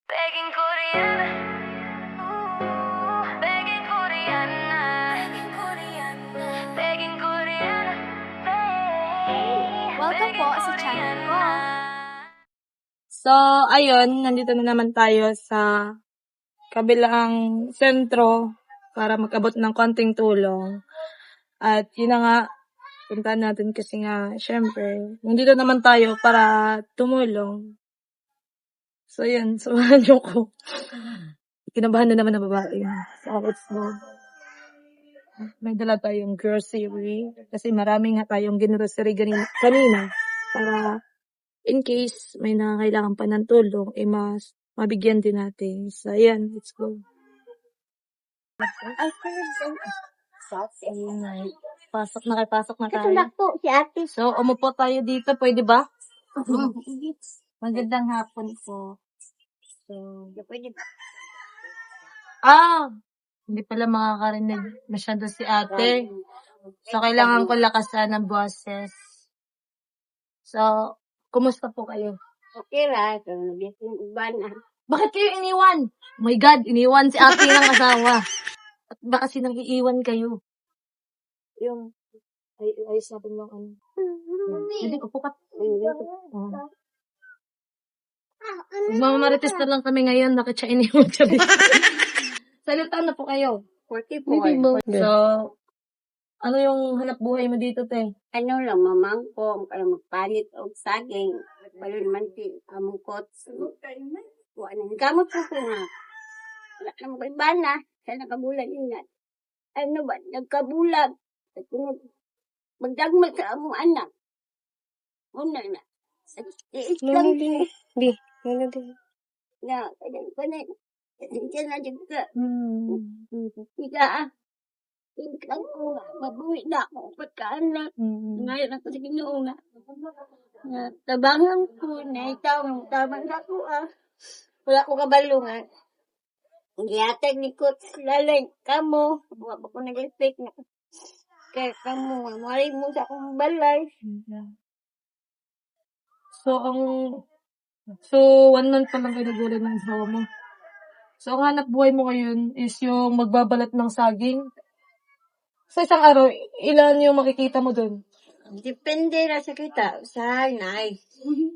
Begging Korean. Begging Korean. Begging Korean. Welcome po sa channel ko. So, ayun, nandito na naman tayo sa kabilang sentro para mag-abot ng konting tulong. At yun na nga, puntahan natin kasi nga, syempre, nandito naman tayo para tumulong. So, yun, samahan niyo ko. Kinabahan na naman ang babae. So, let's go. May dala tayong grocery kasi marami nga tayong grocery kanina para in case may nangangailangan pa ng tulong, mas mabigyan din natin. So, ayan, let's go. Pasok na tayo. Katulak po si ate. So, umupo tayo dito, pwede ba? Magandang hapon po. So, Pwede ba? hindi pala makakarinig masyado si ate. So, kailangan ko lakasan ng boses. So, kumusta po kayo? Okay ra. So, yung iba na. Bakit kayo iniwan? Oh my God, iniwan si ate ng asawa. At ba kasi nang iiwan kayo? Yung, ay sabi mo, hindi ko pukat. Mamamarites na lang kami ngayon, bakit siya iniwan siya dito? Salita na po kayo. 44. So, ano yung hanap buhay mo dito, te? Ano lang, mamangko, kaya magpalit o saging. Balon man si among kots. Wala nang gamot po ko nga. Wala na mo iba na. Sa nakabulan ingat. Ano ba, nagkabulag. Magdagmag sa among anak. Una na. Iislam na, kanay. Diyan na dyan ka. Ika Tingkang ko nga. Mabuhi na ako. Pagkaanak. Ngayon ako sa Ginoo nga. Tabangan ko na itaw. Tabang ako Wala ko kabalungan. Giyatag ni Coach Lalay. Kamo. Wala pa ko nag-expect na. Kaya kamo. Mari mo sa akong balay. So, 1 month pa lang kayo nagulan ng asawa mo. So, ang hanap buhay mo ngayon is yung magbabalat ng saging. Sa isang araw, ilan yung makikita mo dun? Depende na sa kita. Usahay, nay.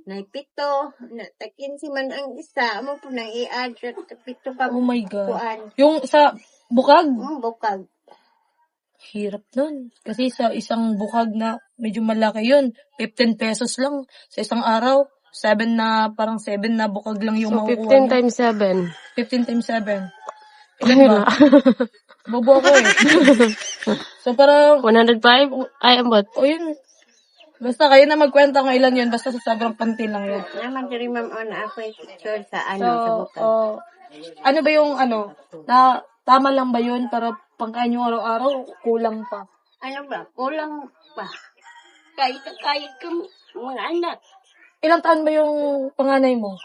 Nay, 7. Takin si man ang isa. Amo po nang i-add. 7 pa. Oh my God. Kuan. Yung sa bukag, Bukag. hirap nun. Kasi sa isang bukag na medyo malaki yun, 15 pesos lang. Sa isang araw, 7 na bukag lang yung makukuha. 15 times 7. 15 times 7. Ilan ba? Bobo ako eh. So parang, 105? Ay, ambot. o yun. Basta kayo na magkwenta kung ilan yun. Basta sa sobrang panty lang yun. Naman diri ma'am na ako picture sa So, sa bukag. ano ba yung tama lang ba yun para pangkain yung araw-araw, kulang pa? Ano ba? Kulang pa. Kahit ka mga anak. Ilang taon ba yung panganay mo?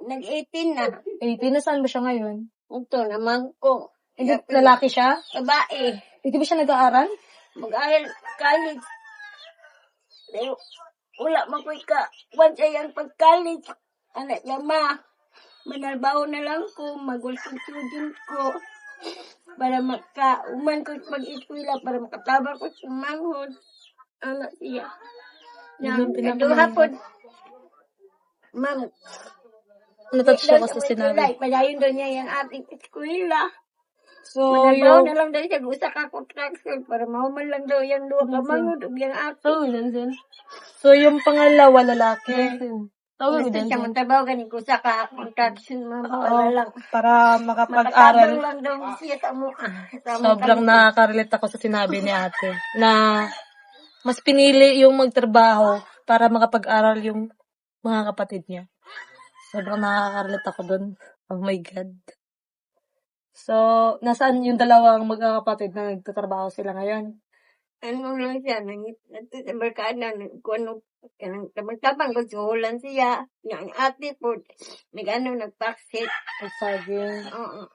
Nag-18 na. 18, nasaan ba siya ngayon? Ito naman ko. Hindi, lalaki siya? Babae. Hindi ba siya nag-aaral? Mag-aral college. Pero wala mo ko once ay pag-college. Anak niya manalbaho na lang ko. Mag-ulting student ko. Para uman ko pag-eskwela. Para makatabang ko sa manghod. Anak siya. Ito hapon. Ma'am. Natouch siya kasi sinabi. Padayon doon niya yung ating eskwela. So, Manalbaho na lang daw siya. Gusto ka contraction. Para mahuman lang daw yung 2 kamanghod. O yung ating. So, yung pangalawa lalaki. Gusto siya magtrabaho ganin ko sa contraction. Para makapag-aral. Makatabang lang daw siya sa mukha. Sobrang nakaka-relate ako sa sinabi ni ate. Na mas pinili yung magtrabaho para makapag-aral yung mga kapatid niya. Sobrang nakaka-relate ako dun. Oh my God. So, nasaan yung dalawang magkakapatid na nagtatrabaho sila ngayon? Ano lang siya, nandito sa barkada, tabang ko suhulan siya, yung ate po, nagpaksit. Saging. Oo.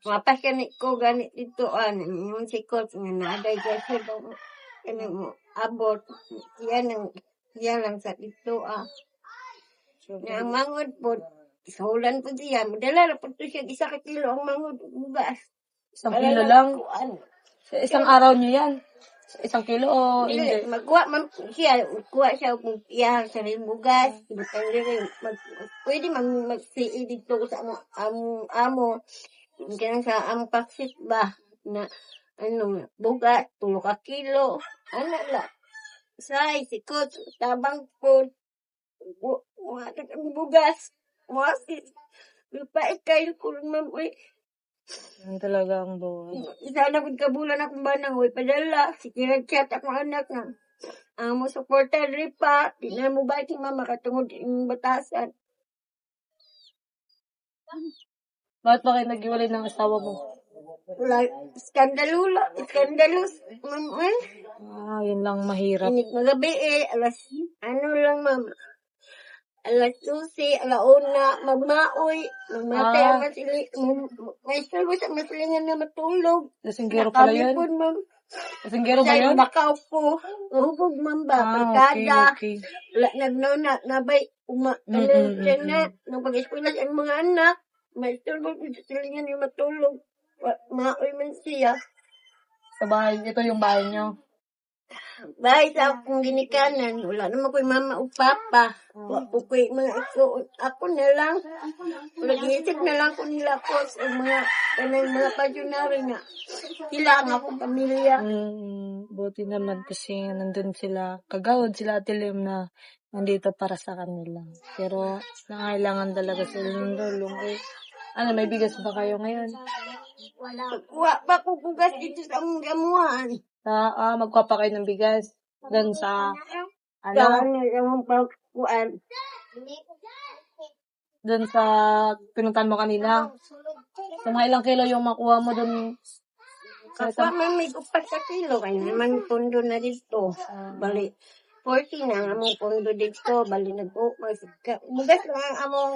Mapas ka ko ganit dito, yung sikot, nga naaday ka siya, mo, abot, yan lang sa dito, Ang mangod po, Isahulan po siya. Madala na po to siya. Isa ka kilo ang mga bugas. 1 kilo lang. Kuan. Sa isang araw niyo yan. Sa 1 kilo o Dili, hindi? magkuha man po siya. Magkuha siya kung iyahang sa rin bugas. Depende rin. Pwede magsiid dito sa amo. Ganyan sa ang paksit ba? Na, bugas, 3 ka kilo. Ano lang. Say, sikot, tabang po. Mga bugas. Wasis. Lupait kayo kung mamoy. Yan talaga ang buhay. Isa na kung kabulan akong banang, uy, padala. Sige, nag-chat akong anak na. Ang mo supportan rin pa. Di na mo ba si mama katungod yung batasan. Bakit ba kayo nag-iwalay ng asawa mo? Wala, skandalus. Mamoy. Yun lang mahirap. Inik magabi lang mama. Alas 12, alauna, magmaoy, magmatay ang masili, may salvo sa masilingan na matulog. Lasinggero pala yun? Nakabipon, ma'am. Lasinggero ba Sa yun? Macau po, mahubog, ma'am ba, barkada. Okay. Nagnona, nabay, talentin na, nung pag-eskwela sa mga anak, may salvo sa masilingan na matulog. Maoy man siya. Sa bahay, ito yung bahay niyo. Bahay sa akong ginikanan, wala naman ko'y mama o papa. Wala po ko'y mga ako na lang. Nag-iisip na lang ko nila ko sa mga pasyonary na. Sila ang akong pamilya. Buti naman kasi nandun sila, kagawad sila Ate Lem na nandito para sa kanila. Pero nangailangan talaga sila ng tulong. May bigas ba kayo ngayon? Kuha pa ko bugas dito sa among gamuhan. Magkuha pa kayo ng bigas. Doon sa, Yung pagkuhan. doon sa pinuntahan mo kanina. So, mga ilang kilo yung makuha mo doon? Kapwa may upat sa kilo. Kaya naman pondo na dito. Bali, 40 na ang among pondo dito. Bali, bugas lang ang among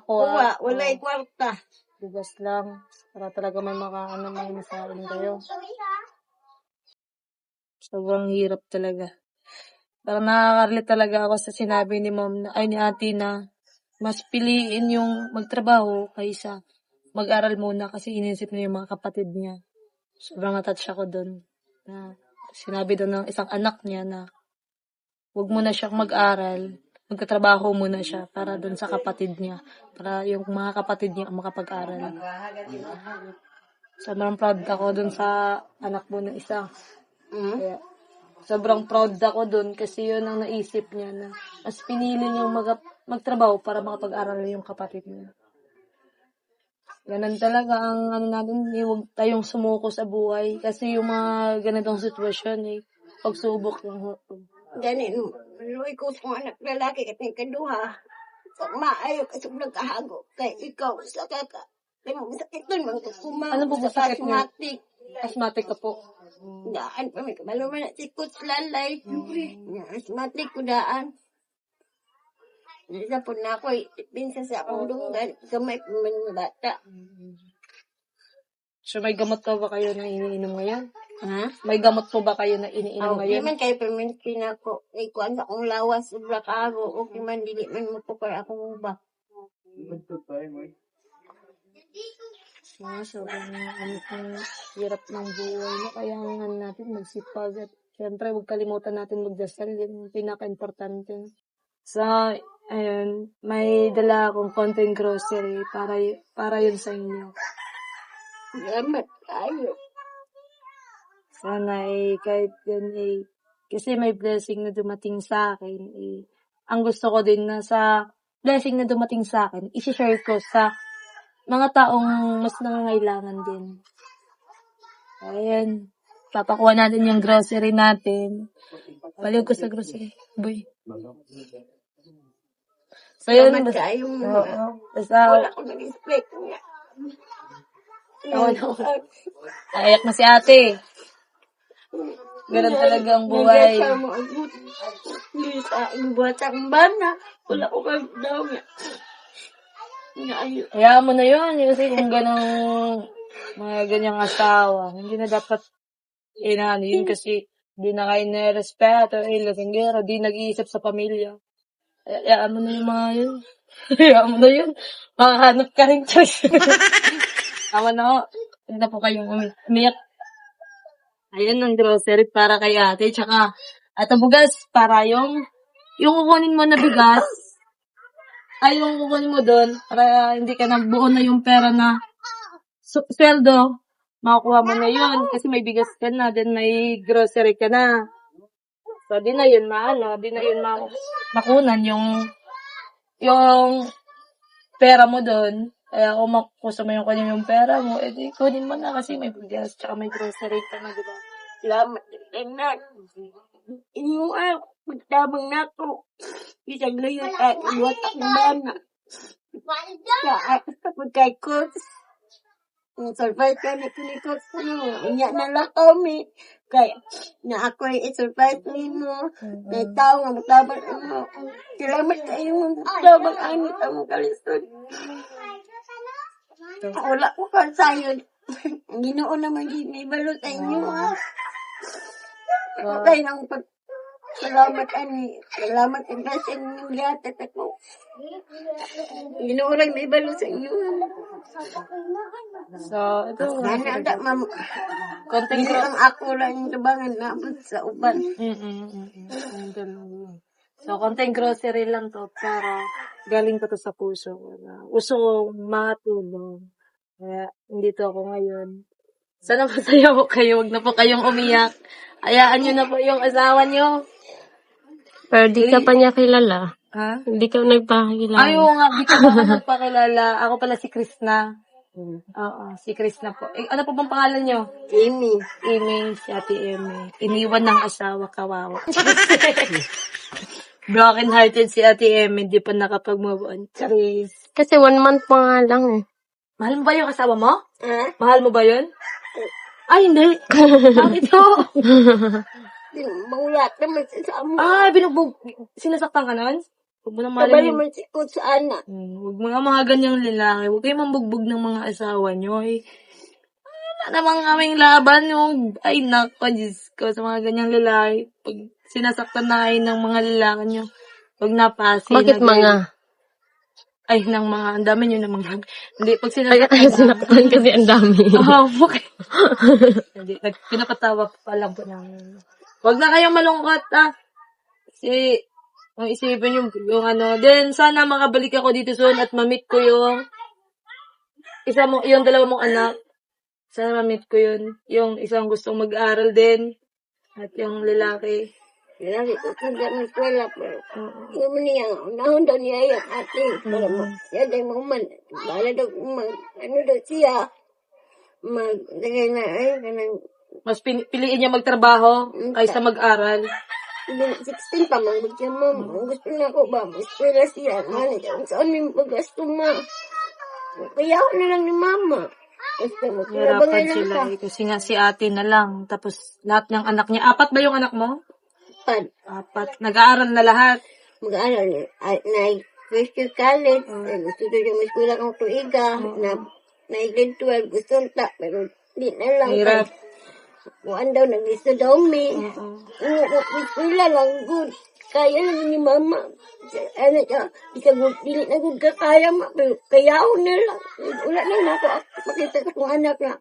kuha. Wala'y kwarta. Bigas lang. Para talaga may may masahin kayo. Sobrang hirap talaga. Parang nakaka-relate talaga ako sa sinabi ni ni ate na mas piliin yung magtrabaho kaysa mag-aral muna kasi inisip niya yung mga kapatid niya. Sobrang natouch ako doon. Sinabi doon ng isang anak niya na huwag muna siyang mag-aral, magkatrabaho muna siya para doon sa kapatid niya. Para yung mga kapatid niya makapag-aral. Sobrang proud ako doon sa anak mo na isa. Kaya, sobrang proud ako doon kasi yun ang naisip niya na mas pinili niyang magtrabaho para makapag-aral yung kapatid niya. Ganun talaga ang natin, huwag tayong sumuko sa buhay kasi yung mga ganitong sitwasyon pagsubok yung Ganin, maluwi ko sa anak lalaki at may kaduha. Maayo kasi nagkahago kay ikaw sa kaka. Sakit doon, mga kumang. Ano po ba sakit niyo? Asthmatic. Asthmatic ka po. Daan pa may kabalo man na sikot lalay. Asthmatic ko daan. Isa po na ako, pinsa sa akong dunggan. Kamay pa man yung bata. So may gamot po ba kayo na iniinom ngayon? Ha? May gamot po ba kayo na iniinom Di ngayon? man kayo perminti na ako. Ikuan sa akong lawas, sobra kago. Okay man, dili man mo po para akong uba. Sobrang hirap ng buhay mo. Kaya nga natin magsipag at syempre huwag kalimutan natin magdasal. Yan yung pinaka-importante. So, ayun, may dala akong konting grocery para yun sa inyo. Salamat tayo. Sana kahit yun kasi may blessing na dumating sa akin ang gusto ko din na sa blessing na dumating sa akin, isi-share ko sa mga taong mas nangangailangan din. Ayan. Papakuha natin yung grocery natin. Baliw ko sa grocery. Boy. So, yun. Salamat tayo. Wala ko nag-expect niya. Ayak na si ate. Ganun talaga ang buhay. Nagasa mo ang buti. Hindi sa buhat ang bana. Wala ko kag daw niya. Hayaan mo na yun. Kasi kung mga ganyang asawa, hindi na dapat yun kasi di na kayo na-respeto, lasinggero, di nag-iisip sa pamilya. Hayaan mo na yung mga yun. Hayaan mo na yun. Makahanap ka rin, choice. Tama na ho. Huwag na po kayong umiyak. Ayun ang grocery para kay ate. Tsaka, at ang bugas para yung kukunin mo na bigas, ay yung kukunin mo doon, para hindi ka buo na yung pera na sweldo, makukuha mo na yun. Kasi may bigas ka na, then may grocery ka na. So, di na yun makunan yung pera mo doon. Kaya kung gusto mo yung kunin yung pera mo, edi kunin mo na kasi may bigas tsaka may grocery ka na, diba? Salamat na. Inyo magtabang na ako. Isang layon at iwat ang bana. Sa atas sa pagkakos. Ang survive ka na kunikos ko no. Inya na lang kami. Kaya na ako ay survive nino. May tao nga magtabang ano. Salamat kayo magtabang anit ang kalisod. Wala ko ka sayon. Ginoo naman din may balo sa inyo ha. Tayo ng salamat ani. Salamat ang kasi inyong lahat at ako. Ginoo lang may balo sa inyo. So, ito. Gana da ma'am. Konting Hindi ang ako lang yung tabangan na sa uban. So, konting grocery lang to para galing ko to sa puso ko. Gusto ko makatulong. Kaya, nandito ako ngayon. Sana masaya po kayo. Huwag na po kayong umiyak. Hayaan nyo na po yung asawa nyo. Pero di ka pa niya kilala. Ha? Hindi ka nagpakilala. Ayaw nga, di ko pa nagpakilala. Ako pala si Krishna. Oo, si Krishna po. Ano po bang pangalan nyo? Amy. Amy, si Ate Amy. Iniwan ng asawa, kawawa. Broken hearted si Ate Amy, di pa nakapag-move on. Charis. Kasi 1 month pa nga lang eh. Mahal mo ba yung asawa mo? Ha? Mahal mo ba yun? Ay, hindi. Bakit ito? Maulat naman sa amo. Ay, binugbog. Sinasaktan ka nun? Huwag mo nang Sabay mahalin naman si Coach sa anak. Huwag mga ganyang lalaki. Huwag kayong mambugbog ng mga asawa nyo. Eh. Wala namang aming laban. Ay, nako, Diyos ko. Sa mga ganyang lalaki. Pag sinasaktan na kayo ng mga lalaki nyo, huwag napasi. Bakit mga? Ay, ng mga, ang dami nyo ng mga. Hindi, pag Sinaktan kasi ang dami. Okay. Hindi, pinapatawa pa lang po namin. Huwag na kayong malungkot, Kasi, kung isipin yung ano, then, sana makabalik ako dito soon at ma-meet ko yung dalawa mong anak. Sana ma-meet ko yun. Yung isang gustong mag-aral din. At yung lalaki. Lagi ko kagad ng eskwela pero yung niya, unahon daw niya yung ate. Para siya daw man. Bala daw, ano daw siya. Lagay na ay, kanang Mas piliin niya magtrabaho kaysa mag-aral. 16 pa man siya ma'am. Gusto na ako ba? Eskwela siya. Kung saan may magasto ma. Kaya ako na lang ni mama. Basta Hirapan sila kasi nga si ate na lang. Tapos lahat ng anak niya. 4 ba yung anak mo? 4. Nag-aaral na lahat. Mag-aaral na first year college. Gusto doon yung eskwela kong tuiga. Na grade 12. Gusto nta. Pero di na lang. Hirap. Kuan daw, nag-gusto daw me. Eskwela lang. Good. Kaya lang ni mama. Ano siya. Dili na good ka kaya ma. Pero kaya ako na lang. Wala na ako. Makita ko kong anak na.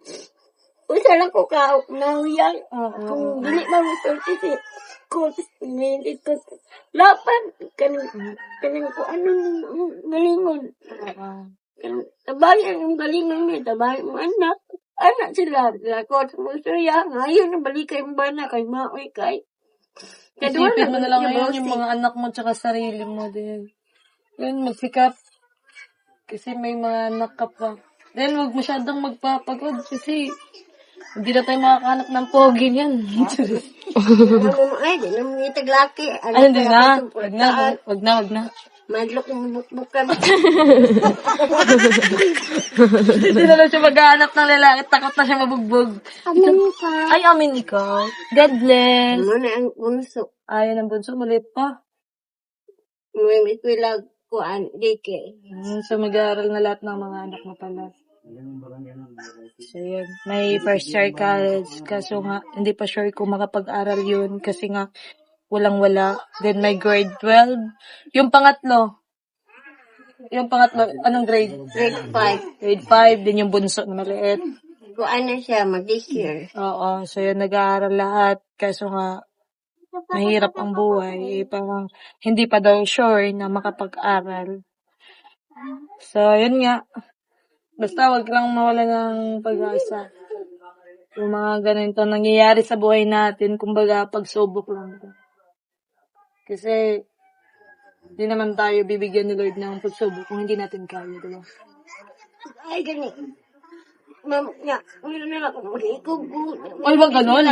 Usa lang ko ka. Nahuyang. Kung dili ba mo sorti ko lapan kanang ko ano galingon tabayan yung galingon niya tabayan mo anak sila ko mo siya ngayon balik kay bana kay maoy kay Isipin mo na lang ngayon yung mga anak mo tsaka sarili mo din. Yun, magsikap. Kasi may mga anak ka pa. Then, huwag masyadong magpapagod kasi hindi na tayo makakahanap ng pogi niyan. Ay, di na mga taglaki. Ay, hindi na. Wag na. Madlok yung bukbukan. Hindi na lang siya maghahanap ng lalaki. Takot na siya mabugbog. Amin ka. Ay, amin ikaw. God bless. Ano na ang bunso? Ayan ang bunso. Maliit pa. May eskwela ko dike. So, mag-aaral na lahat ng mga anak mo pala. So, yun. May first year college. Kaso nga, hindi pa sure kung makapag-aral yun. Kasi nga, walang-wala. Then, may grade 12. Yung pangatlo, Yung pangatlo, anong grade? Grade 5. Grade 5, din yung bunso na maliit. Kuan na siya, mag-this year. Oo, so yun, nag-aaral lahat. Kaso nga, mahirap ang buhay. Parang hindi pa daw sure na makapag-aral. So, yun nga. Basta wag lang mawala ng pag-asa. Yung mga ganito nangyayari sa buhay natin, kumbaga pagsubok lang. Kasi, hindi naman tayo bibigyan ni Lord ng pagsubok kung hindi natin kaya, diba? Ay, gani. Ma'am, nga, ulo na ako mag-ikog. Oy, wag ganun.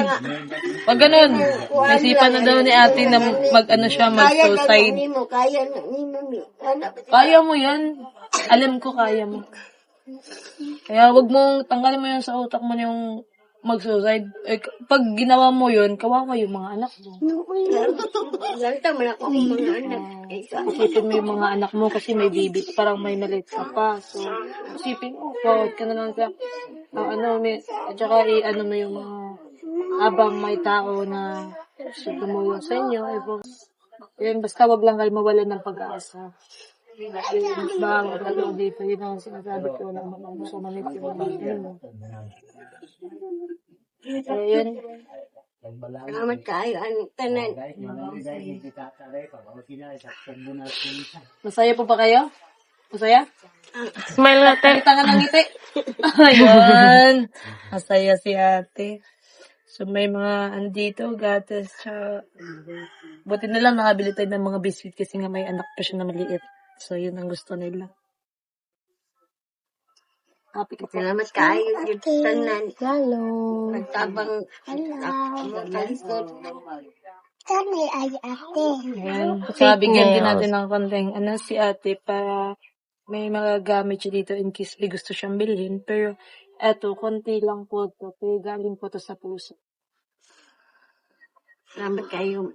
Wag ganun. Naisipan na daw ni ate na mag-ano siya, mag-suicide. Kaya na ni mami. Kaya mo yan. Alam ko kaya mo. Kaya wag mong tanggalin mo yan sa utak mo yung mag-suicide. Eh, pag ginawa mo yun, kawawa yung mga anak mo. Galta man ako ang mga anak. Isipin mo yung mga anak mo kasi may baby, parang may maliit ka pa. So, isipin mo, forward ka na lang sa, at saka ano mo yung mga, habang may tao na gusto tumulong sa inyo, yun, basta wag lang kayo mawalan ng pag-asa. Mas bawat ako dito, yun ang sinasabi ko na gusto manit yung mga mo. So, yun. Salamat kayo, ang tanan. Masaya po ba kayo? Masaya? Smile natin. Kita nga ng ngiti. Ayan. Masaya si ate. So, may mga andito, gatas, buti na lang nakabili tayo ng mga biscuit kasi nga may anak pa siya na maliit. So, yun ang gusto nila. Happy ka po. Salamat kayo, yung tanan. Hello. Nagtabang magkalikod. Kami ay ate. Ayan. Saka bigyan din natin ng konting si ate para may mga gamit siya dito in case may gusto siyang bilhin. Pero, eto, konti lang po ito. Pero galing po ito sa puso. Salamat kayo.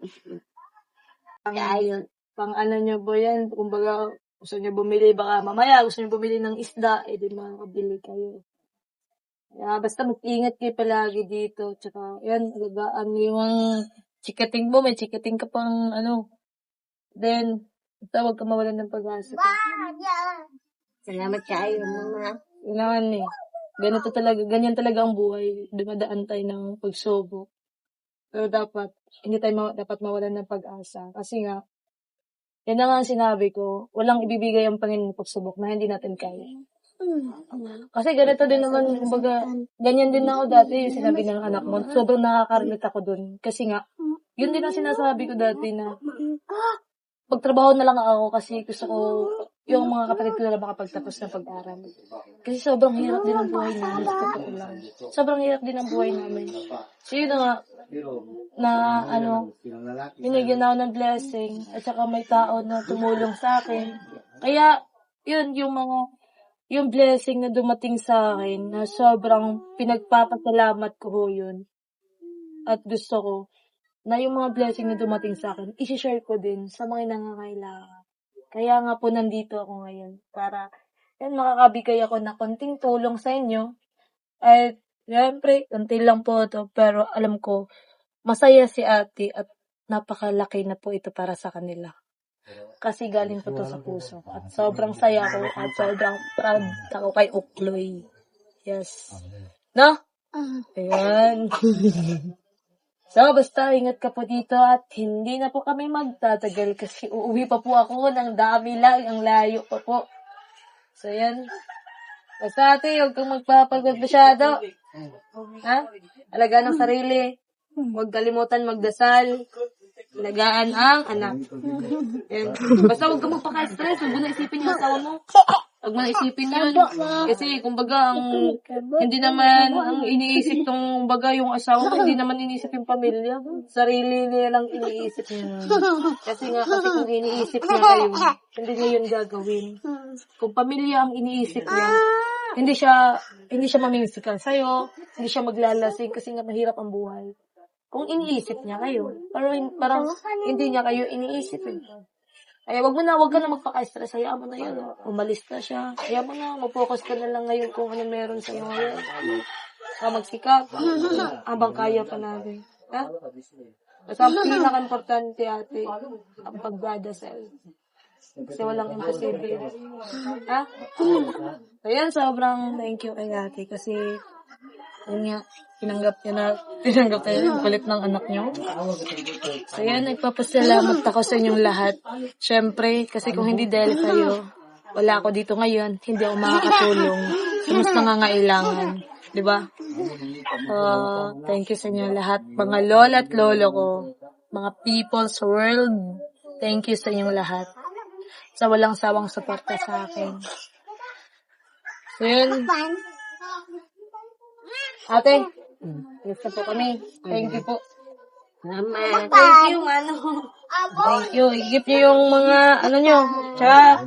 Pang ano nyo po yan, kumbaga gusto nyo bumili, baka mamaya gusto nyo bumili ng isda, di makakabili kayo. Kaya basta mag-ingat kayo palagi dito, tsaka yan, alagaan yung chikating mo, may chikating ka pang then, basta huwag ka mawalan ng pag-asa. Salamat kayo, mga. Kailangan ganyan talaga ang buhay, dumadaan tayo ng pagsubok. Pero hindi tayo dapat mawalan ng pag-asa. Kasi nga, yan na nga ang sinabi ko, walang ibibigay ang Panginoon pagsubok na hindi natin kaya. Kasi ganito din naman, kumbaga, ganyan din ako dati, yung sinabi ng anak mo, sobrang nakaka-relate ako dun. Kasi nga, yun din ang sinasabi ko dati na, pagtrabaho na lang ako kasi gusto ko, yung mga kapatid ko na lang makapagtapos ng pag-aral. Kasi sobrang hirap din ang buhay namin. Sobrang hirap din ang buhay namin. So yun na nga, na binigyan ako ng blessing at saka may tao na tumulong sa akin. Kaya, yun, yung blessing na dumating sa akin na sobrang pinagpapasalamat ko ho yun. At gusto ko na yung mga blessing na dumating sa akin, isi-share ko din sa mga nangangailangan. Kaya nga po nandito ako ngayon para yan, makakabigay ako na konting tulong sa inyo. At siyempre, konti lang po ito, pero alam ko, masaya si ate at napakalaki na po ito para sa kanila. Kasi galing po ito sa puso. At sobrang saya ko at sobrang proud ako kay Ukloy. Yes. No? Ayan. So, basta ingat ka po dito at hindi na po kami magtatagal kasi uuwi pa po ako ng dami lang, ang layo pa po. So, yan. Basta ate, huwag kang magpapagod masyado. Ha? Alagaan ang sarili. Huwag kalimutan magdasal. Alagaan ang anak. Yan. Basta huwag kang magpaka-stress. Huwag mo na isipin yung asawa mo. Huwag mo na isipin yun. Kasi, kumbaga, hindi naman ang iniisip yung baga yung asawa mo, hindi naman iniisip yung pamilya. Sarili niya lang iniisip niya. Kasi kung iniisip niya kayo, hindi niya yun gagawin. Kung pamilya ang iniisip niya, hindi siya mamimisikal sa'yo, hindi siya maglalasing kasi nga mahirap ang buhay. Kung iniisip niya kayo, parang hindi niya kayo iniisip eh. Kaya wag ka na magpaka-stress, hayaan mo na yun. Umalis na siya. Hayaan mo na, mag-focus ka na lang ngayon kung ano meron sa'yo ngayon. Magsikap, habang kaya pa natin. Ha? Basta ang pinaka-importante ate, ang pagdadasal. Kasi walang imposible. Ha? Ayan, sobrang thank you kay ate kasi yun nga, tinanggap niya yung kulit ng anak niyo. So yan, nagpapasalamat ako sa inyong lahat. Siyempre, kasi kung hindi dahil kayo, wala ako dito ngayon, hindi ako makakatulong sa mas nangangailangan. Diba? Thank you sa inyo lahat. Mga lola at lolo ko, mga people's world, thank you sa inyong lahat. Sa walang sawang suporta sa akin. So yun. Ate, gusto po kami. Thank you po. Salamat. Thank you, Mano. Thank you. I-gift niyo yung mga, nyo. Tsaka,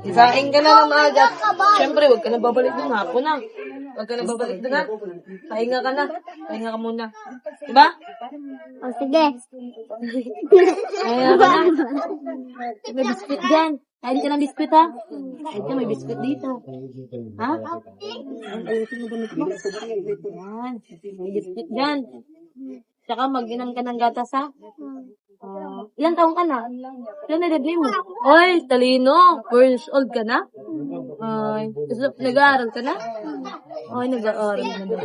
isaing ka na ng maaga. Siyempre, huwag ka na babalik dun. Hapon na. Huwag ka na babalik dun, ha? Pahinga ka na. Pahinga ka muna. Diba? O, sige. Pahinga ka na. May biscuit dyan. Kain ka ng biscuit, ha? Ito, may biscuit dito. Ha? Ayusin mo ganit mo. Yan. May biscuit dyan. Tsaka mag-inom ka ng gatas, ha? Ilang taong ka na? Ilan na degree mo? Oy, talino. 4 years old ka na? Ay, nag-aaral ka na? Ay, nag-aaral na daw.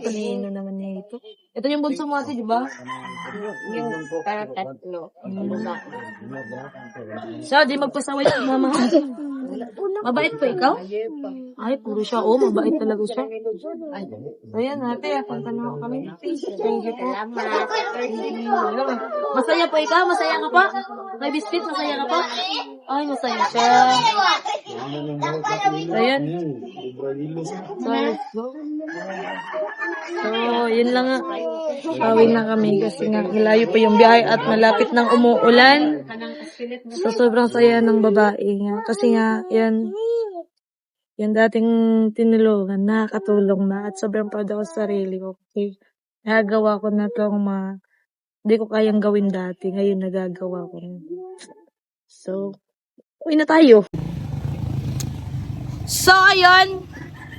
Talino naman na ito. Ito yung bunso mo ate, di ba? Yung parang tatlo. So, di magpasaway si mama. Mabait pa ikaw? Ay, puro siya. Oh, mabait talaga siya. Ayan, ate. Punta na kami. Thank you po. Masaya po ikaw? Masaya ka pa? May biscuit? Masaya ka pa? Ay, masaya siya. Ayan. So, let's go. So, yun lang nga. Pawin na kami kasi nga malayo pa yung biyahe at malapit ng umuulan. So, sobrang saya ng babae nga. Kasi nga, yan, yung dating tinulungan, nakakatulong na at sobrang proud ako sa sarili ko. Okay. Nagagawa ko na itong hindi ko kayang gawin dati. Ngayon nagagawa ko na. So, uwi na tayo. So, ayun.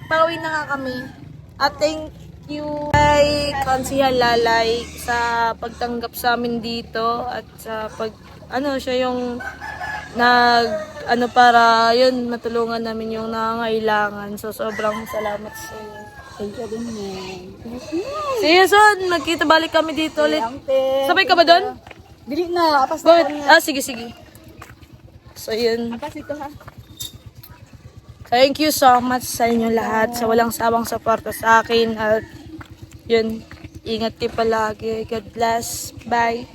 Pauwi na nga kami. At thank you kay Konsihal Lalay sa pagtanggap sa amin dito at sa siya yung para yun matulungan namin yung nangangailangan. So sobrang salamat sa iyo. See you soon. Magkita balik kami dito ulit. Sabay ka ba doon? Dili na. Apas Sige. So yun. Apas ito ha. Thank you so much sa inyo lahat sa walang sawang suporta sa akin at yun, ingat kayo palagi. God bless. Bye.